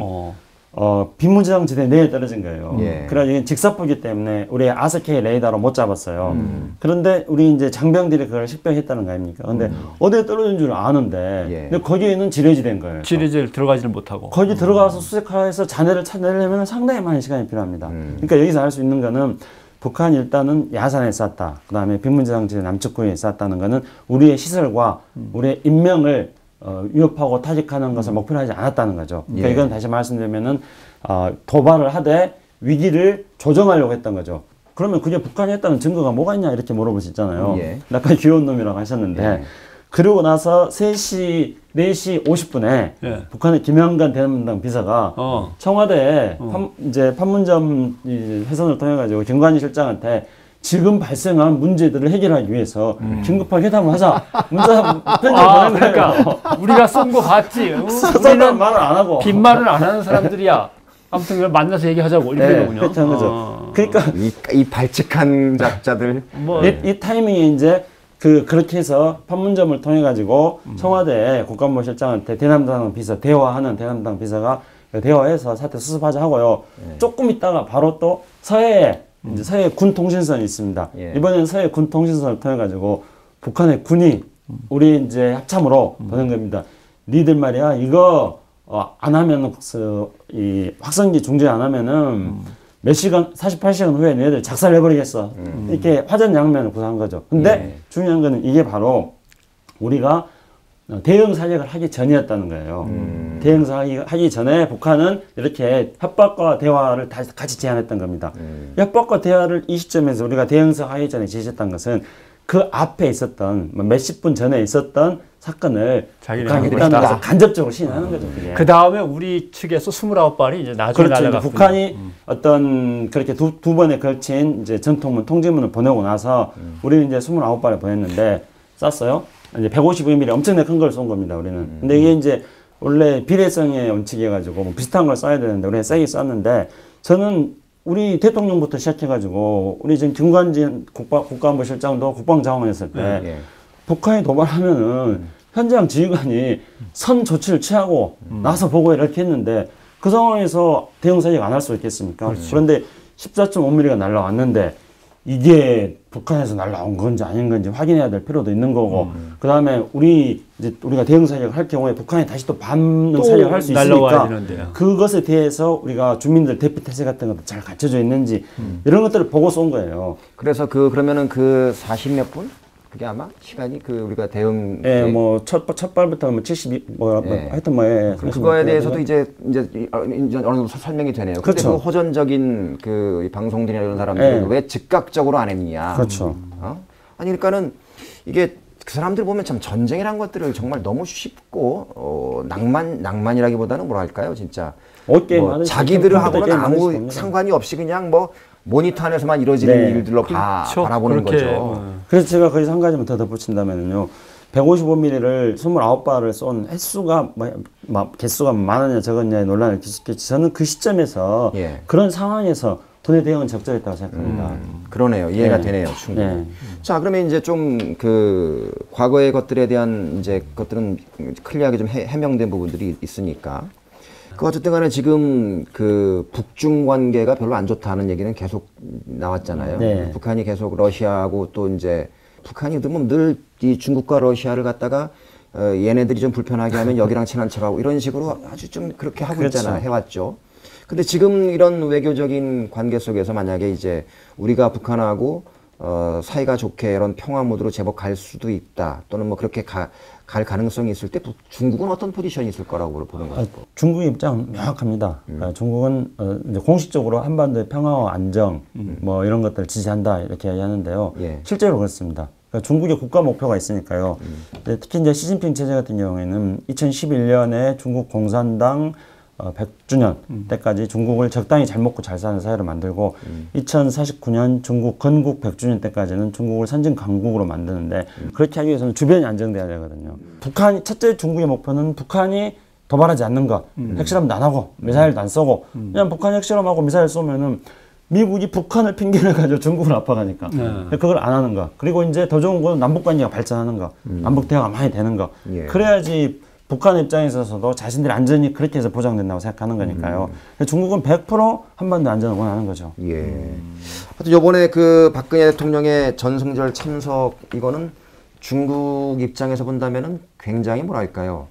비무장지대 내에 떨어진 거예요. 그래서 이게 직사포기 때문에 우리 아스케이 레이더로 못 잡았어요. 그런데 우리 이제 장병들이 그걸 식별했다는 거 아닙니까? 근데 어디에 떨어진 줄 아는데 근데 거기에는 지뢰지대인 거예요. 지뢰질 들어가지를 못하고. 거기 들어가서 수색해서 잔해를 찾아내려면 상당히 많은 시간이 필요합니다. 그러니까 여기서 알 수 있는 거는 북한이 일단은 야산에 쐈다. 그 다음에 비무장지대 남측구에 쐈다는 거는 우리의 시설과 우리의 인명을 위협하고 타직하는 것을 목표로 하지 않았다는 거죠. 그러니까 이건 다시 말씀드리면은 도발을 하되 위기를 조정하려고 했던 거죠. 그러면 그게 북한이 했다는 증거가 뭐가 있냐 이렇게 물어볼 수 있잖아요. 약간 귀여운 놈이라고 하셨는데 그러고 나서 4시 50분에 북한의 김영관 대남당 비서가 청와대에 이제 판문점 회선을 통해 가지고 김관희 실장한테 지금 발생한 문제들을 해결하기 위해서 긴급하게 회담을 하자. 문자 편지를 보낸 거예요. 그러니까 우리가 쏜 거 봤지. 우리는 말을 안 하고 빈말을 안 하는 사람들이야. 아무튼 그걸 만나서 얘기하자고 이렇게 되군요. 그렇죠, 거죠. 그러니까 이 발칙한 작자들. 이 타이밍에 이제 그렇게 해서 판문점을 통해 가지고 청와대 국가안보 실장한테 대남당 비서 대화하는 대남당 비서가 대화해서 사태 수습하자 하고요. 조금 있다가 바로 또 서해에 이제 서해 군 통신선이 있습니다. 이번에는 서해 군 통신선을 통해 가지고 북한의 군이 우리 이제 합참으로 보낸 겁니다. 니들 말이야 이거 안 하면 이 확성기 중지 안 하면은 몇 시간 48시간 후에 너희들 작살내버리겠어. 이렇게 화전양면을 구사한 거죠. 근데 중요한 거는 이게 바로 우리가 대응 사격을 하기 전이었다는 거예요. 대응 사격하기 전에 북한은 이렇게 협박과 대화를 같이 제안했던 겁니다. 협박과 대화를 이 시점에서 우리가 대응서 하기 전에 제시했던 것은 그 앞에 있었던 몇십 분 전에 있었던 사건을 북한이 간접적으로 시인하는 거죠. 그 다음에 우리 측에서 29발이 이제 나중에 그렇죠. 날아갔군요. 북한이 어떤 그렇게 두 번에 걸친 이제 전통문 통지문을 보내고 나서 우리는 이제 29발을 보냈는데 쐈어요. 이제 152mm 엄청나게 큰 걸 쏜 겁니다. 우리는. 근데 이게 이제 원래 비례성의 원칙이어가지고 뭐 비슷한 걸 쏴야 되는데 우리는 세게 쐈는데 저는 우리 대통령부터 시작해가지고 우리 지금 김관진 국가안보실장도 국방장관했을 때 북한이 도발하면은 현장 지휘관이 선 조치를 취하고 나서 보고 이렇게 했는데 그 상황에서 대응 사격 안 할 수 있겠습니까? 그런데 14.5mm가 날라왔는데 이게 북한에서 날라온 건지 아닌 건지 확인해야 될 필요도 있는 거고 그 다음에 우리가 대응 사격을 할 경우에 북한이 다시 또 반응 사격을 할 수 있으니까 그것에 대해서 우리가 주민들 대피 태세 같은 것도 잘 갖춰져 있는지 이런 것들을 보고 쏜 거예요. 그래서 그러면은 그 40몇 분? 그게 아마 시간이 우리가 대응. 예, 뭐, 첫 발부터 뭐 72, 하여튼 뭐, 그거에 대해서도 이제 어느 정도 설명이 되네요. 그렇죠. 근데 그 호전적인 방송들이나 이런 사람들은 왜 즉각적으로 안 했느냐. 그렇죠. 아니, 그러니까는 이게 그 사람들 보면 참 전쟁이란 것들을 정말 너무 쉽고, 낭만이라기보다는 뭐랄까요, 진짜. 자기들하고는 아무 상관이 없이 그냥 모니터 안에서만 이루어지는 일들로 바라보는 거죠. 그래서 제가 거기서 한 가지만 더 덧붙인다면요. 155mm를 29발을 쏜 횟수가, 개수가 많으냐 적었냐의 논란을 기시켰지. 저는 그 시점에서 그런 상황에서 군의 대응은 적절했다고 생각합니다. 그러네요. 이해가 되네요. 충분히. 자, 그러면 이제 좀 과거의 것들에 대한 이제 것들은 클리어하게 좀 해명된 부분들이 있으니까. 어쨌든 간에 지금 북중 관계가 별로 안 좋다는 얘기는 계속 나왔잖아요. 북한이 계속 러시아하고 또 이제 북한이 늘 이 중국과 러시아를 갖다가 얘네들이 좀 불편하게 하면 여기랑 친한 척하고 이런 식으로 아주 좀 그렇게 하고 있잖아요. 해왔죠. 근데 지금 이런 외교적인 관계 속에서 만약에 이제 우리가 북한하고 사이가 좋게 이런 평화 모드로 제법 갈 수도 있다. 또는 뭐 그렇게 갈 가능성이 있을 때 중국은 어떤 포지션이 있을 거라고 보는 거예요? 중국의 입장은 명확합니다. 중국은 이제 공식적으로 한반도의 평화와 안정 뭐 이런 것들을 지지한다 이렇게 이야기하는데요. 실제로 그렇습니다. 그러니까 중국의 국가 목표가 있으니까요. 특히 이제 시진핑 체제 같은 경우에는 2011년에 중국 공산당 100주년 때까지 중국을 적당히 잘 먹고 잘 사는 사회로 만들고 2049년 중국 건국 100주년 때까지는 중국을 선진 강국으로 만드는데 그렇게 하기 위해서는 주변이 안정돼야 되거든요. 첫째 중국의 목표는 북한이 도발하지 않는 것, 핵실험도 안 하고 미사일도 안 쏘고 그냥 북한이 핵실험하고 미사일 쏘면은 미국이 북한을 핑계를 가지고 중국을 압박하니까 그걸 안 하는 거. 그리고 이제 더 좋은 건 남북 관계가 발전하는 거, 남북 대화가 많이 되는 거. 그래야지 북한 입장에 있어서도 자신들의 안전이 그렇게 해서 보장된다고 생각하는 거니까요. 중국은 100% 한반도 안전을 원하는 거죠. 하여튼 요번에 박근혜 대통령의 전승절 참석 이거는 중국 입장에서 본다면은 굉장히 뭐랄까요.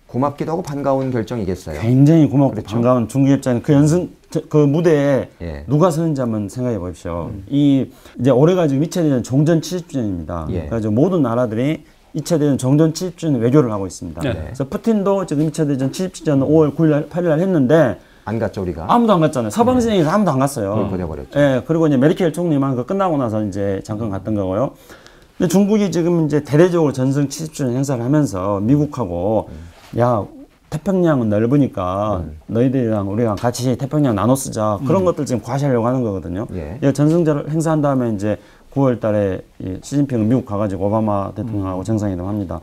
고맙기도 하고 반가운 결정이겠어요. 굉장히 고맙고 반가운 중국 입장에 그 무대에 누가 서는지 한번 생각해 보십시오. 이제 올해가 지금 2차 대전 종전 70주년입니다. 그래서 모든 나라들이 2차 대전 종전 70주년 외교를 하고 있습니다. 그래서 푸틴도 지금 2차 대전 70주년 5월 9일, 8일 날 했는데 안 갔죠, 우리가? 아무도 안 갔잖아요. 서방시장에서 아무도 안 갔어요. 보내버렸죠. 그리고 이제 메르켈 총리만 그거 끝나고 나서 이제 잠깐 갔던 거고요. 근데 중국이 지금 이제 대대적으로 전승 70주년 행사를 하면서 미국하고 야, 태평양은 넓으니까 너희들이랑 우리랑 같이 태평양 나눠 쓰자. 그런 것들 지금 과시하려고 하는 거거든요. 전승절 행사한 다음에 이제 9월 달에 시진핑은 미국 가가지고 오바마 대통령하고 정상회담 합니다.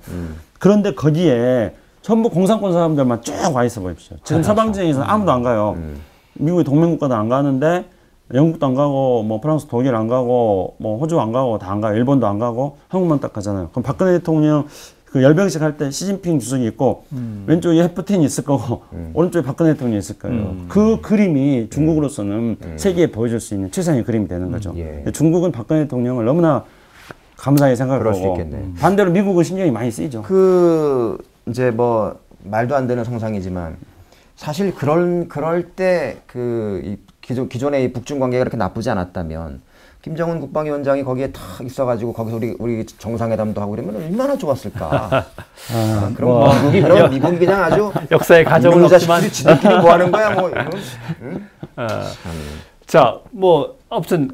그런데 거기에 전부 공산권 사람들만 쭉 와 있어 보십시오. 지금 서방지대에서는 아무도 안 가요. 미국의 동맹국가도 안 가는데 영국도 안 가고 뭐 프랑스, 독일 안 가고 뭐 호주 안 가고 다 안 가요. 일본도 안 가고 한국만 딱 가잖아요. 그럼 박근혜 대통령 열병식 할 때 시진핑 주석이 있고 왼쪽에 푸틴이 있을 거고 오른쪽에 박근혜 대통령이 있을 거예요. 그 그림이 중국으로서는 세계에 보여줄 수 있는 최상의 그림이 되는 거죠. 중국은 박근혜 대통령을 너무나 감사하게 생각을 하고 반대로 미국은 신경이 많이 쓰이죠. 이제 뭐 말도 안 되는 상상이지만 사실 그럴 때 기존의 이 북중 관계가 그렇게 나쁘지 않았다면 김정은 국방위원장이 거기에 탁 있어가지고 거기서 우리 정상회담도 하고 그러면 얼마나 좋았을까. 그럼 미국이 그냥 아주 역사의 가정은 없지만 지들끼리 뭐 하는 거야 뭐. 응? 자, 뭐 아무튼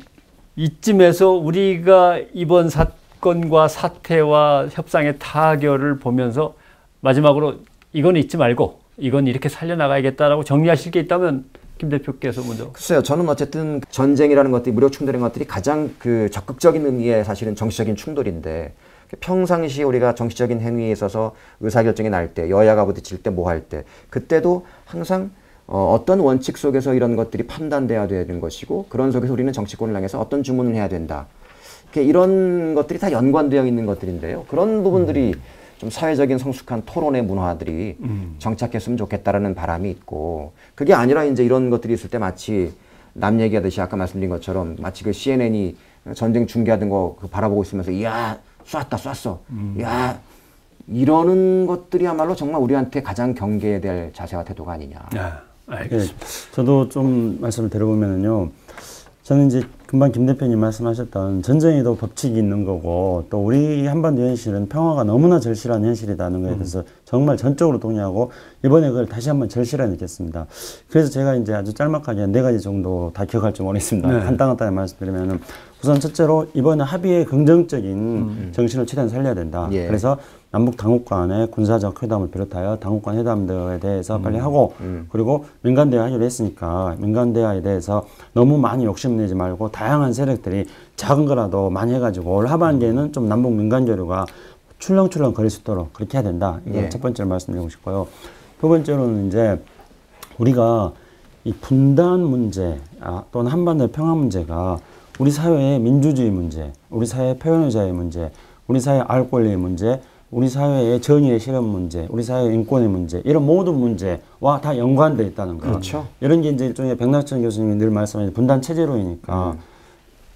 이쯤에서 우리가 이번 사건과 사태와 협상의 타결을 보면서 마지막으로 이건 잊지 말고 이건 이렇게 살려나가야겠다라고 정리하실 게 있다면 김 대표께서 먼저. 글쎄요. 저는 어쨌든 전쟁이라는 것들이, 무력 충돌이라는 것들이 가장 그 적극적인 의미의 사실은 정치적인 충돌인데, 평상시 우리가 정치적인 행위에 있어서 의사결정이 날 때, 여야가 부딪힐 때, 뭐 할 때, 그때도 항상 어떤 원칙 속에서 이런 것들이 판단돼야 되는 것이고, 그런 속에서 우리는 정치권을 향해서 어떤 주문을 해야 된다. 이런 것들이 다 연관되어 있는 것들인데요. 그런 부분들이 좀 사회적인 성숙한 토론의 문화들이 정착했으면 좋겠다라는 바람이 있고, 그게 아니라 이제 이런 것들이 있을 때 마치 남 얘기하듯이 아까 말씀드린 것처럼 마치 그 CNN이 전쟁 중계하던 거 바라보고 있으면서 이야 쐈어 야 이러는 것들이야말로 정말 우리한테 가장 경계해야 될 자세와 태도가 아니냐. 알겠습니다. 네, 저도 좀 말씀을 드려보면요. 저는 이제 금방 김 대표님 말씀하셨던 전쟁에도 법칙이 있는 거고, 또 우리 한반도 현실은 평화가 너무나 절실한 현실이라는 거에 대해서 정말 전적으로 동의하고, 이번에 그걸 다시 한번 절실하게 느꼈습니다. 그래서 제가 이제 아주 짤막하게 4가지 정도 다 기억할지 모르겠습니다. 네. 간단하게 말씀드리면은, 우선 첫째로 이번에 합의의 긍정적인 정신을 최대한 살려야 된다. 예. 그래서 남북 당국 간의 군사적 회담을 비롯하여 당국 간 회담들에 대해서 빨리 하고, 그리고 민간대화 하기로 했으니까 민간대화에 대해서 너무 많이 욕심내지 말고 다양한 세력들이 작은 거라도 많이 해가지고 올 하반기에는 좀 남북 민간 교류가 출렁출렁 거릴 수 있도록 그렇게 해야 된다. 이거 예. 첫 번째로 말씀드리고 싶고요. 두 번째로는 이제 우리가 이 분단 문제 또는 한반도 평화 문제가 우리 사회의 민주주의 문제, 우리 사회의 표현의 자유의 문제, 우리 사회의 알 권리의 문제, 우리 사회의 정의의 실현 문제, 우리 사회의 인권의 문제, 이런 모든 문제와 다 연관되어 있다는 거. 그렇죠. 이런 게 이제 일종의 백낙천 교수님이 늘 말씀하신 분단 체제로이니까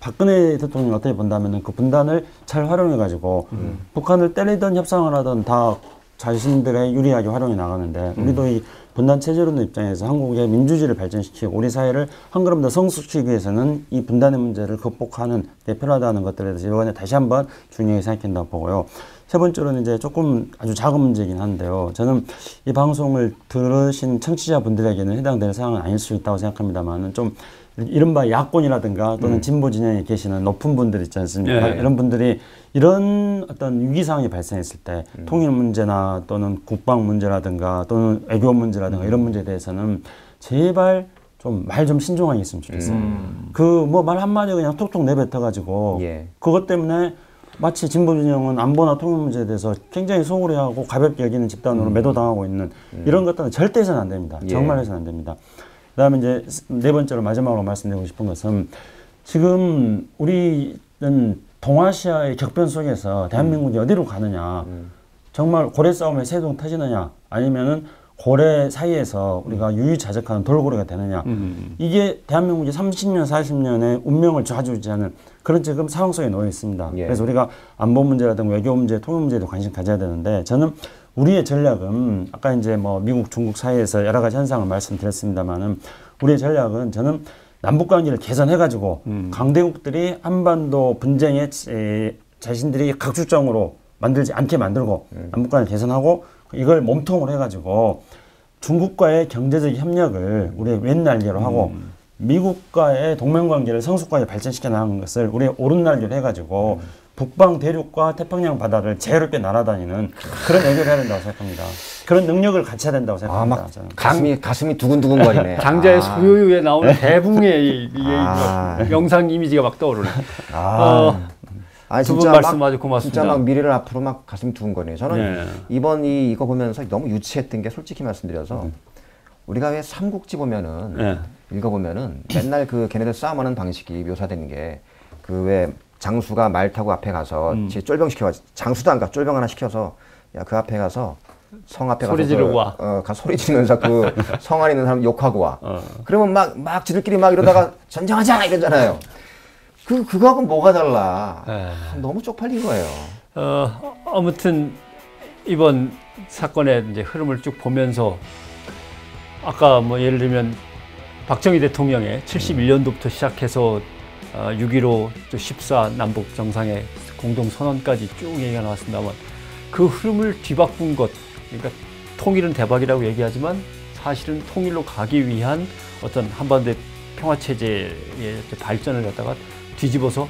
박근혜 대통령이 어떻게 본다면은 그 분단을 잘 활용해가지고 북한을 때리든 협상을 하든 다 자신들의 유리하게 활용해 나가는데, 우리도 이 분단 체제론의 입장에서 한국의 민주주의를 발전시키고 우리 사회를 한 걸음 더 성숙시키기 위해서는 이 분단의 문제를 극복하는 데 필요하다는 것들에 대해서 이번에 다시 한번 중요하게 생각한다고 보고요. 세 번째로는 이제 조금 아주 작은 문제이긴 한데요. 저는 이 방송을 들으신 청취자분들에게는 해당되는 사항은 아닐 수 있다고 생각합니다만은, 좀 이른바 야권이라든가 또는 진보 진영에 계시는 높은 분들 있지 않습니까? 예. 이런 분들이 이런 어떤 위기 상황이 발생했을 때 통일 문제나 또는 국방 문제라든가 또는 외교 문제라든가 이런 문제에 대해서는 제발 좀 말 좀 신중하게 했으면 좋겠어요. 그 뭐 말 한마디 그냥 톡톡 내뱉어가지고 예. 그것 때문에 마치 진보 진영은 안보나 통일 문제에 대해서 굉장히 소홀히하고 가볍게 여기는 집단으로 매도당하고 있는 이런 것들은 절대 해서는 안 됩니다. 예. 정말 해서는 안 됩니다. 그 다음에 이제 네 번째로 마지막으로 말씀드리고 싶은 것은, 지금 우리는 동아시아의 격변 속에서 대한민국이 어디로 가느냐, 정말 고래 싸움에 새동 터지느냐, 아니면은 고래 사이에서 우리가 유유자적하는 돌고래가 되느냐, 이게 대한민국이 30년, 40년의 운명을 좌지우지하는 그런 지금 상황 속에 놓여 있습니다. 예. 그래서 우리가 안보 문제라든가 외교 문제, 통일 문제에도 관심 가져야 되는데, 저는 우리의 전략은 아까 이제 뭐 미국, 중국 사이에서 여러 가지 현상을 말씀드렸습니다만은, 우리의 전략은 저는 남북 관계를 개선해가지고 강대국들이 한반도 분쟁에 자신들이 각주정으로 만들지 않게 만들고 남북 관계를 개선하고 이걸 몸통으로 해가지고 중국과의 경제적 협력을 우리의 왼날개로 하고 미국과의 동맹관계를 성숙하게 발전시켜 나가는 것을 우리의 오른날개로 해가지고 북방 대륙과 태평양 바다를 자유롭게 날아다니는 그런 외교를 해야 된다고 생각합니다. 그런 능력을 갖춰야 된다고 생각합니다. 가슴이 두근두근거리네. 장자의 소요유에 나오는 대붕의 영상 이미지가 막 떠오르네. 두 분 말씀 아주 고맙습니다. 진짜 막 미래를 앞으로 막 가슴이 두근거리네요. 저는 이번 이거 보면서 너무 유치했던 게, 솔직히 말씀드려서 우리가 왜 삼국지 보면은 읽어보면은 맨날 그 걔네들 싸움하는 방식이 묘사되는 게, 그 왜 장수가 말 타고 앞에 가서 쫄병 시켜가지고, 장수도 안 가, 쫄병 하나 시켜서 야 그 앞에 가서 성 앞에 소리 지르고 와. 소리 지르면서 그 성 안에 있는 사람 욕하고 와. 그러면 막 지들끼리 막 이러다가 전쟁하자 이러잖아요. 그거하고는 뭐가 달라. 너무 쪽팔린 거예요. 아무튼 이번 사건의 이제 흐름을 쭉 보면서, 아까 뭐 예를 들면 박정희 대통령의 71년도부터 시작해서 6.15 또 14 남북 정상의 공동 선언까지 쭉 얘기가 나왔습니다만 그 흐름을 뒤바꾼 것, 그러니까 통일은 대박이라고 얘기하지만 사실은 통일로 가기 위한 어떤 한반도의 평화체제의 발전을 갖다가 뒤집어서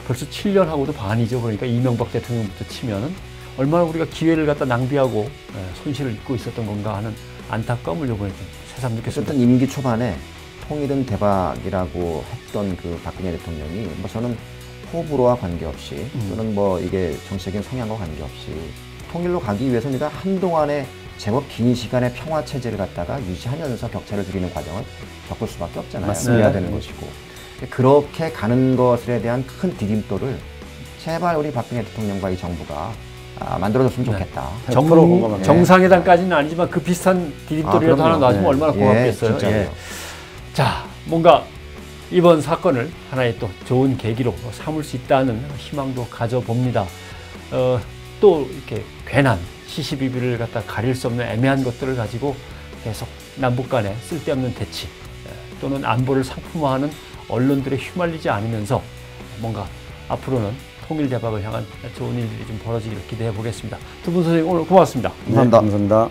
벌써 7년하고도 반이죠. 그러니까 이명박 대통령부터 치면은 얼마나 우리가 기회를 갖다 낭비하고 손실을 입고 있었던 건가 하는 안타까움을 이번에 좀 새삼 느꼈습니다. 어쨌든 임기 초반에 통일은 대박이라고 했던 그 박근혜 대통령이 뭐 저는 호불호와 관계없이 또는 뭐 이게 정치적인 성향과 관계없이 통일로 가기 위해서는 우리가 한동안에 제법 긴 시간의 평화 체제를 갖다가 유지하면서 격차를 줄이는 과정을 겪을 수밖에 없잖아요. 해야 되는 것이고 그렇게 가는 것에 대한 큰 디딤돌을 제발 우리 박근혜 대통령과 이 정부가 만들어줬으면 좋겠다. 정상회담까지는 아니지만 그 비슷한 디딤돌이라도 하나 놔주면 얼마나 고맙겠어요. 예. 자, 뭔가 이번 사건을 하나의 또 좋은 계기로 삼을 수 있다는 희망도 가져봅니다. 또 이렇게 괜한 시시비비를 갖다 가릴 수 없는 애매한 것들을 가지고 계속 남북 간의 쓸데없는 대치 또는 안보를 상품화하는 언론들에 휘말리지 않으면서 뭔가 앞으로는 통일 대박을 향한 좋은 일들이 좀 벌어지기를 기대해 보겠습니다. 두 분 선생님 오늘 고맙습니다. 감사합니다. 네, 감사합니다.